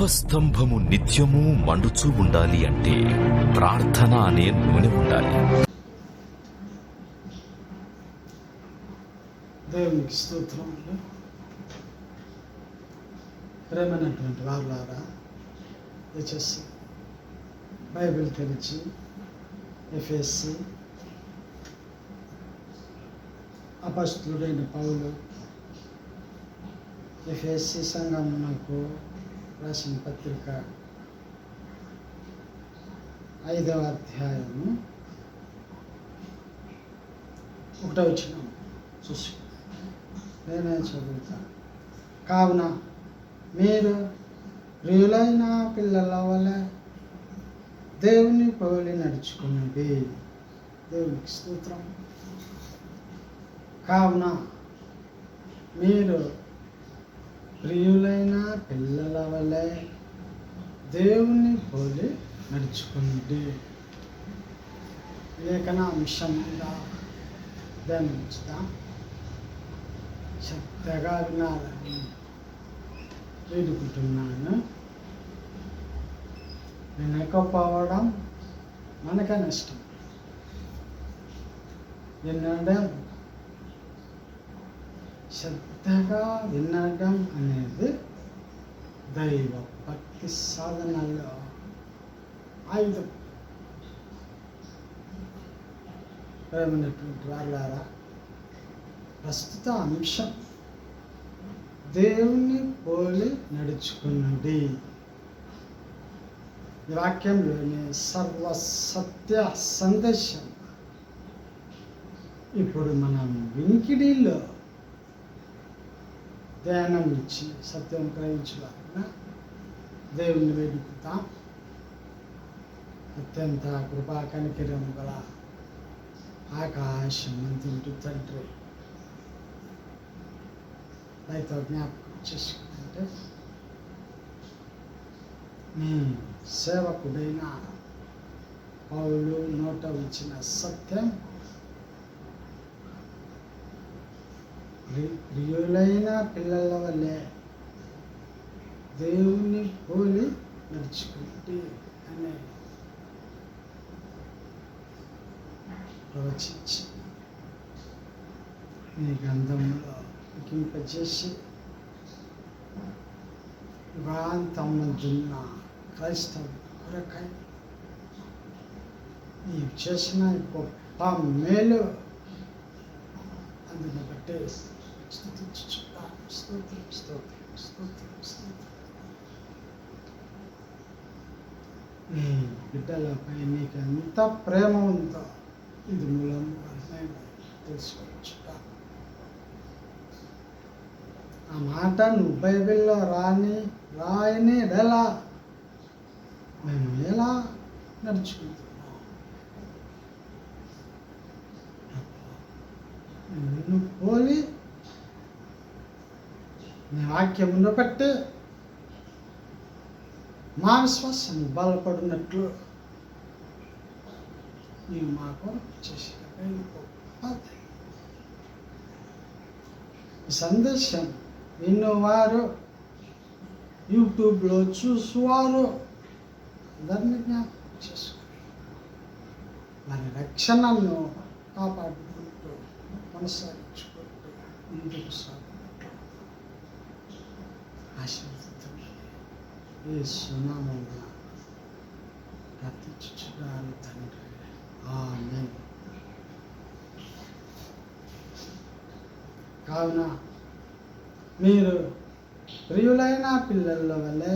దీపస్తంభము నిత్యము మండుచూ ఉండాలి అంటే ప్రార్థన అనే నూనె ఉండాలి. దేవునికి స్తోత్రములు. ప్రేమైనటువంటి వారులారా, దయచేసి బైబిల్ తెరిచి ఎఫెసీ అపొస్తలుడైన పౌలు ఎఫెసీ సంఘమునకు రాసిన పత్రిక 5వ అధ్యాయము 1వ వచనం చూసి నేనే చదువుతాను. కావున మీరు ప్రియులైన పిల్లల వలె దేవుని పోలి నడుచుకున్నది. దేవునికి స్తోత్రం. కావున మీరు ప్రియులైన పిల్లల వలె దేవుని పోలి నడుచుకున్నది. లేఖన అంశం మీద ధ్యానించుదాం. శ్రద్ధగా వినాలని వేడుకుంటున్నాను. వినకపోవడం మనకే నష్టం. వినడం, శ్రద్ధగా వినడం అనేది దైవ భక్తి సాధనలో ఆయుధం. ప్రేమైనటువంటి వారులారా, ప్రస్తుత అంశం దేవుని పోలి నడుచుకున్నది. ఈ వాక్యంలోని సర్వసత్య సందేశం ఇప్పుడు మనం వినికిడిలో ధ్యానం ఇచ్చి సత్యం గ్రహించాలన్న దేవుని వేడుకుతాం. అత్యంత కృపా కనికరం గల ఆకాశం మంత్రుడు తండ్రి, రైతు జ్ఞాపకం చేసుకుంటే నీ సేవకుడైన పౌలు నోట వచ్చిన సత్యం ప్రియులైన పిల్లల వల్లే దేవుని పోలి నడుచుకుంటే అనే ప్రవచించి నీ గ్రంథంలో లిఖింపజేసి యుగాంతమందున్న క్రైస్తవ కొరకై నీవు చేసిన గొప్ప మేలు అందుని బట్టే స్తుతించుచున్నాను. స్తోత్రం, స్తోత్రం, స్తోత్రం, స్తోత్రం. నీ బిడ్డలపై నీకు ఎంత ప్రేమ ఉందో ఇది మూలంగా నేను తెలుసుకోవచ్చున్నాను. ఆ మాట నువ్వు బైబిల్లో రాయని ఎలా మేము ఎలా నడుచుకుంటున్నాం? నిన్ను పోలి నీ వాక్యమును బట్టి మా విశ్వాసం బలపడినట్లు నీవు మాకు చేసిన సందేశం విన్నవారు, యూట్యూబ్లో చూసువారు అందరినీ జ్ఞాపకం చేసుకుని వారి రక్షణను కాపాడుకుంటూ కొనసాగించుకుంటూ ముందుకు సాగుతున్నట్లు ఆశీర్వదించమని యేసు నామమున ప్రార్థించుచున్నాను తండ్రి. ఆమేన్. కావున మీరు ప్రియులైన పిల్లల వలె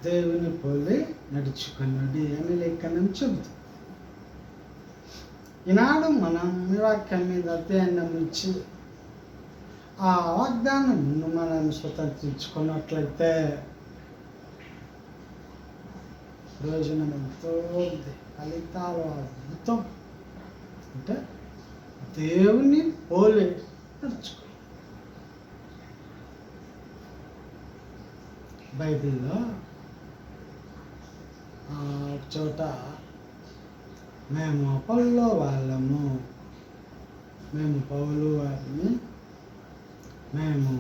దేవుని పోలి నడుచుకున్నది అని లేఖనం చెబుతుంది. ఈనాడు మనం ఈ వాక్యం మీద ధ్యానం ఇచ్చి ఆ వాగ్దానంను మనం స్వతంత్రించుకున్నట్లయితే ప్రయోజనం ఎంతో ఉంది. ఫలితాలు అద్భుతం. అంటే దేవుని పోలి నడుచుకో. బైబిల్లో చోట మేము అపోల్లో వాళ్ళము, మేము పౌలు వారిని, మేము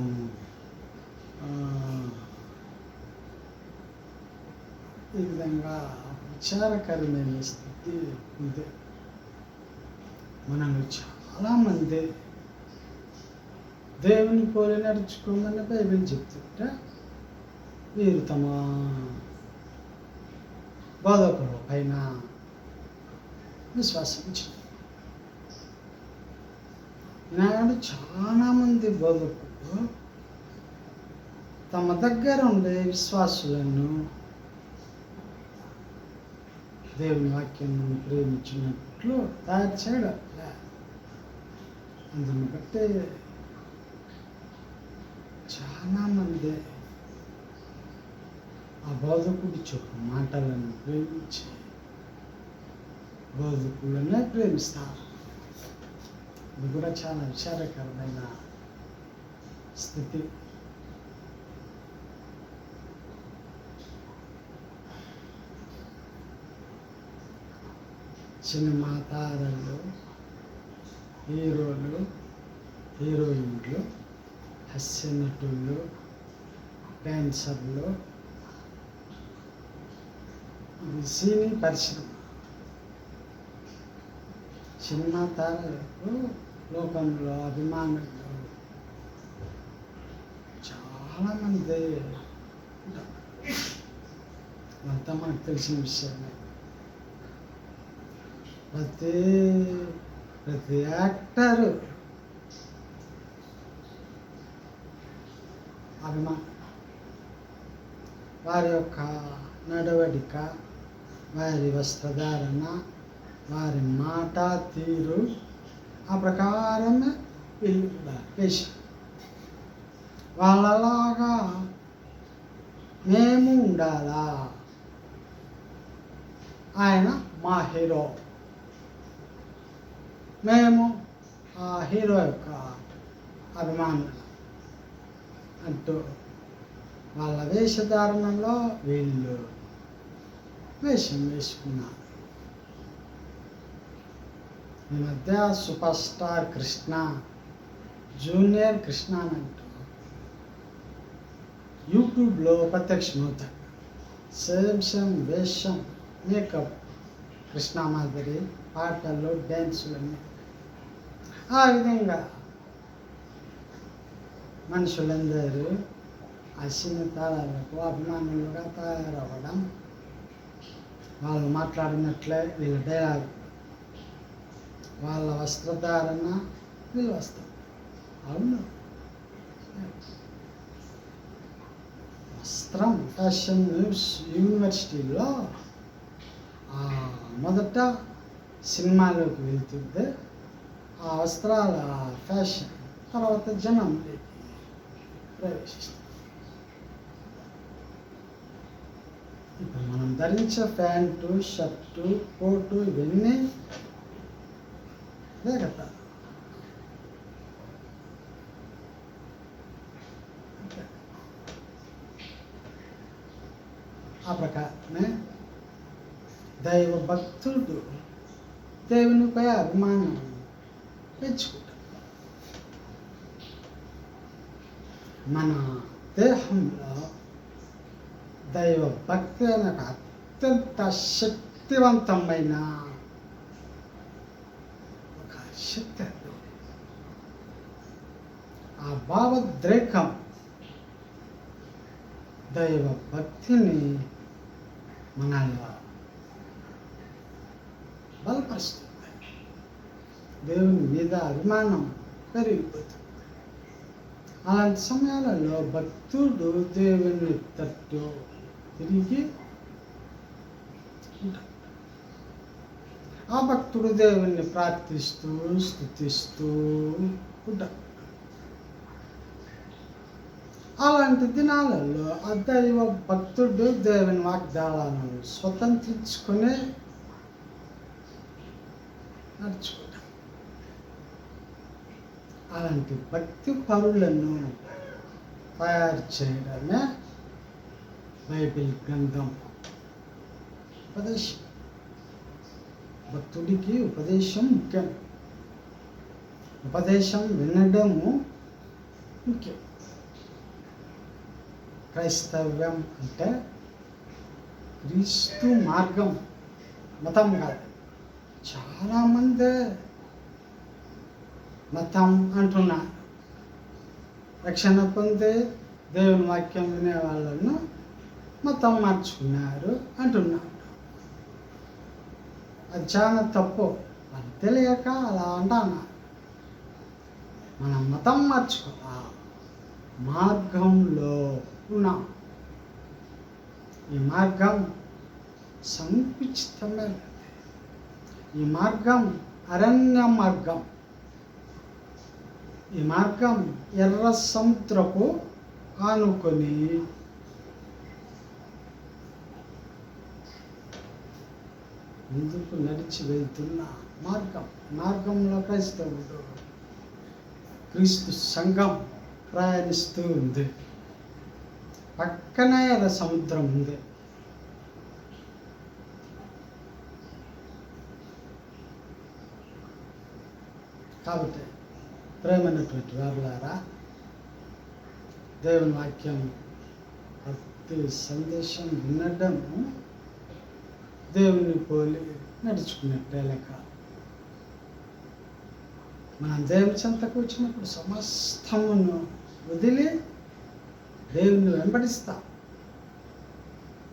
ఈ విధంగా విచారకరమైన స్థితి ఉంది. మనలో చాలామంది దేవుని పోలి నడుచుకోమని బైబిల్ చెప్తుంటే వీరు తమ బోధకుల పైన విశ్వాసం ఉంచారు. ఈనాడు చాలామంది బోధకులు తమ దగ్గర ఉండే విశ్వాసులను దేవుని వాక్యం ప్రేమించినట్లు తయారు చేయడం. అందుని బట్టి చాలామంది ఆ బోధకుడు చెప్పు మాటలను ప్రేమించి బోధకులనే ప్రేమిస్తారు. ఇది కూడా చాలా విచారకరమైన స్థితి. సినిమా తారలు, హీరోలు, హీరోయిన్లు, హాస్య నటులు, డాన్సర్లు, సినీ పరిశ్రమ, సినిమా తారలకు లోకంలో అభిమానులు చాలామంది ఉంటారు. అంతా మనకు తెలిసిన విషయమే. ప్రతి యాక్టరు అభిమానం. వారి యొక్క నడవడిక, వారి వస్త్రధారణ, వారి మాట తీరు ఆ ప్రకారమే వీళ్ళు వేశారు. వాళ్ళలాగా మేము ఉండాలా, ఆయన మా హీరో, మేము ఆ హీరో యొక్క అభిమానులు అంటూ వాళ్ళ వేషధారణలో వీళ్ళు వేషం వేసుకున్నారు. ఈ మధ్య super star Krishna, junior Krishna అంటూ యూట్యూబ్లో ప్రత్యక్షమవుతాడు. సేమ్ వేషం, మేకప్, కృష్ణ మాదిరి పాటలు, డ్యాన్సులన్నీ. ఆ విధంగా మనుషులందరూ ఆ సినీ తారాలకు అభిమానులుగా తయారవ్వడం, వాళ్ళు మాట్లాడినట్లే వీళ్ళ డైలాగ్, వాళ్ళ వస్త్రధారణ వీళ్ళ వస్త్రం. అవును, వస్త్రం ఫ్యాషన్ యూనివర్సిటీలో మొదట సినిమాలోకి వెళ్తుంటే ఆ వస్త్రాల ఫ్యాషన్ తర్వాత జనంలోకి ప్రవేశిస్తుంది. ఇప్పుడు మనం ధరించే ప్యాంటు, షర్టు, కోటు ఇవన్నీ కదా. ఆ ప్రకారమే దైవ భక్తుడు దేవునిపై అభిమానం పెంచుకుంటాడు. మన దేహంలో దైవ భక్తి అనే ఒక అత్యంత శక్తివంతమైన ఒక శక్తి. ఆ భావోద్రేకం దైవ భక్తిని మనలో బలపరుస్తుంది. దేవుని మీద అభిమానం పెరిగిపోతుంది. అలాంటి సమయాలలో భక్తుడు దేవుని తట్టు తిరిగి ఉంటాడు. ఆ భక్తుడు దేవుణ్ణి ప్రార్థిస్తూ స్తుతిస్తూ ఉంటాడు. అలాంటి దినాలలో ఆ దైవ భక్తుడు దేవుని వాగ్దానాలను స్వతంత్రించుకునే నడుచుకుంటాం. అలాంటి భక్తి పరులను తయారు చేయడమే బైబిల్ గ్రంథం ఉపదేశం. భక్తుడికి ఉపదేశం ముఖ్యం. ఉపదేశం వినడము ముఖ్యం. క్రైస్తవ్యం అంటే క్రీస్తు మార్గం, మతం కాదు. చాలామంది మతం అంటున్నారు. రక్షణ పొందే దేవుని వాక్యం వినే వాళ్ళను మతం మార్చుకున్నారు అంటున్నారు. అది చాలా తప్పు. అది తెలియక అలా అంటున్నారు. మనం మతం మార్చుకోవా, మార్గంలో ఉన్నాం. ఈ మార్గం సంకుచితమైనది. ఈ మార్గం అరణ్య మార్గం. ఈ మార్గం ఎర్ర సముద్రపు ఆనుకొని ముందుకు నడిచి వెళ్తున్న మార్గం. మార్గంలో క్రైస్తవుడు, క్రీస్తు సంఘం ప్రయాణిస్తూ ఉంది. పక్కనే ఎర్ర సముద్రం ఉంది. కాబట్టి ప్రేమైనటువంటి వారులారా, దేవుని వాక్యం ప్రతి సందేశం వినడం దేవుని పోలి నడుచుకున్నట్టే లెక్క. మనం దేవుని చెంతకు వచ్చినప్పుడు సమస్తమును వదిలి దేవుని వెంబడిస్తాం.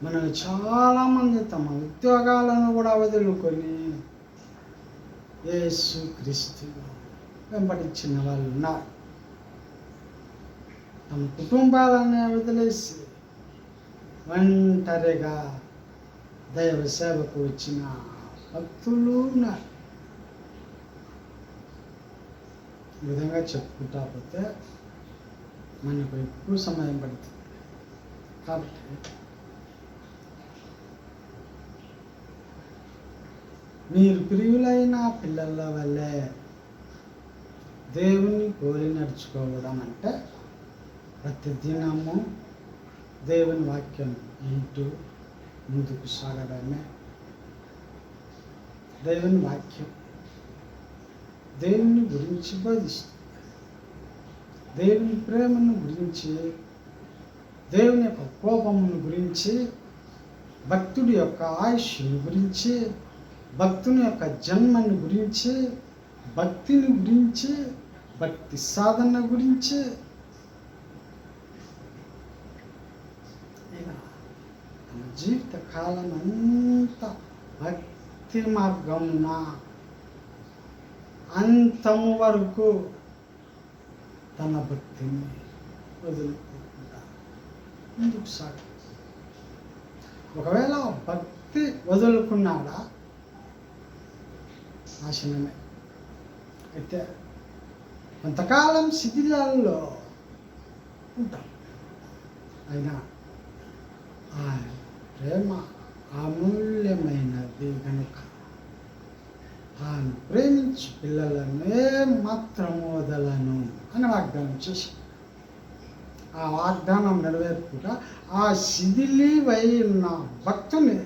మనల్ని చాలామంది తమ ఉద్యోగాలను కూడా వదులుకొని యేసు క్రీస్తును వెంబడించిన వాళ్ళు ఉన్నారు. తమ కుటుంబాలను వదిలేసి ఒంటరిగా దైవ సేవకు వచ్చిన భక్తులు ఉన్నారు. ఈ విధంగా చెప్పుకుంటా పోతే మనకు ఎక్కువ సమయం పడుతుంది. కాబట్టి మీరు ప్రియులైన పిల్లల వల్లే దేవుని పోలి నడుచుకోవడం అంటే ప్రతిదినము దేవుని వాక్యం వింటూ ముందుకు సాగడమే. దేవుని వాక్యం దేవుని గురించి బోధిస్తుంది. దేవుని ప్రేమను గురించి, దేవుని యొక్క కోపమును గురించి, భక్తుడి యొక్క ఆయుష్ను గురించి, భక్తుని యొక్క జన్మను గురించి, భక్తిని గురించి, భక్తి సాధన గురించి, ఇలా తన జీవిత కాలం అంతా భక్తి మార్గమున అంతము వరకు తన భక్తిని వదులుకోకుండా ముందుకు సాగు. ఒకవేళ భక్తి వదులుకున్నాడా నాశనమే. అయితే కొంతకాలం శిథిలాల్లో ఉంటాం. అయినా ఆ ప్రేమ అమూల్యమైనది కనుక తాను ప్రేమించి పిల్లలను మాత్రము వదలను అని వాగ్దానం చేసి, ఆ వాగ్దానం నెరవేర్పుగా ఆ శిథిలివై ఉన్న భక్తుని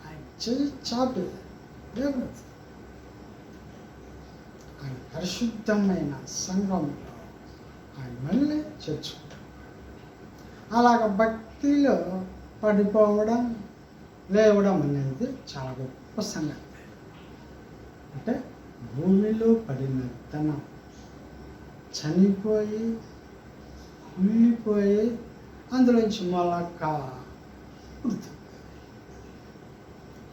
ఆయన చేయి చాపి దేవుడు ఆయన పరిశుద్ధమైన సంఘంలో ఆయన మళ్ళీ చేర్చుకుంటాడు. అలాగ భక్తిలో పడిపోవడం, లేవడం అనేది చాలా గొప్ప సంగతి. అంటే భూమిలో పడిన విత్తనం చనిపోయి కుళ్ళిపోయి అందులోంచి మొలక పుడుతుంది.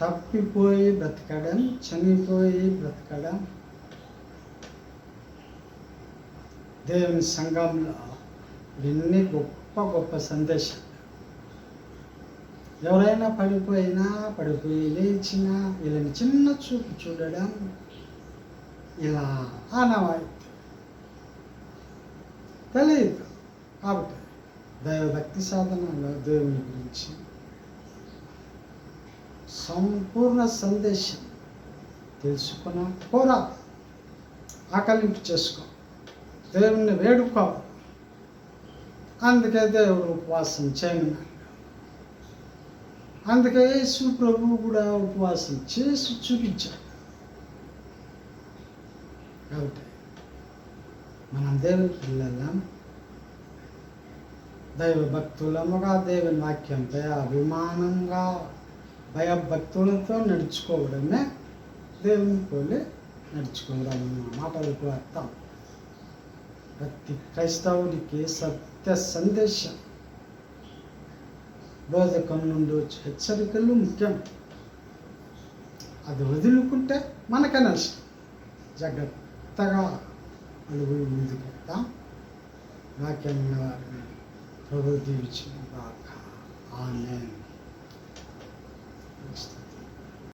తప్పిపోయి బ్రతకడం, చనిపోయి బ్రతకడం దేవుని సంఘంలో ఎన్ని గొప్ప గొప్ప సందేశాలు. ఎవరైనా పడిపోయినా, పడిపోయి లేచినా వీళ్ళని చిన్న చూపు చూడడం ఇలా ఆనవాయితీ తెలియదు. కాబట్టి దైవభక్తి సాధనలో దేవుని గురించి సంపూర్ణ సందేశం తెలుసుకున్నా కోరా, ఆకలింపు చేసుకో, దేవుణ్ణి వేడుకో. అందుకే దేవుడు ఉపవాసం చేయమన్నాడు. అందుకే యేసు ప్రభువు కూడా ఉపవాసం చేసి చూపించాడు. కాబట్టి మనం దేవుని పిల్లలం, దైవ భక్తులముగా దేవుని వాక్యంపై అభిమానంగా భయభక్తులతో నడుచుకోవడమే దేవుని పోలి నడుచుకోవడం మాటలకు అర్థం. ప్రతి క్రైస్తవుడికి సత్య సందేశం, బోధకం నుండి వచ్చే హెచ్చరికలు ముఖ్యం. అది వదులుకుంటే మనకే నష్టం. జాగ్రత్తగా అడుగులు ముందుకెళ్తాం. వాక్యం వారిని ప్రభు దీవించిన ఆమేన్.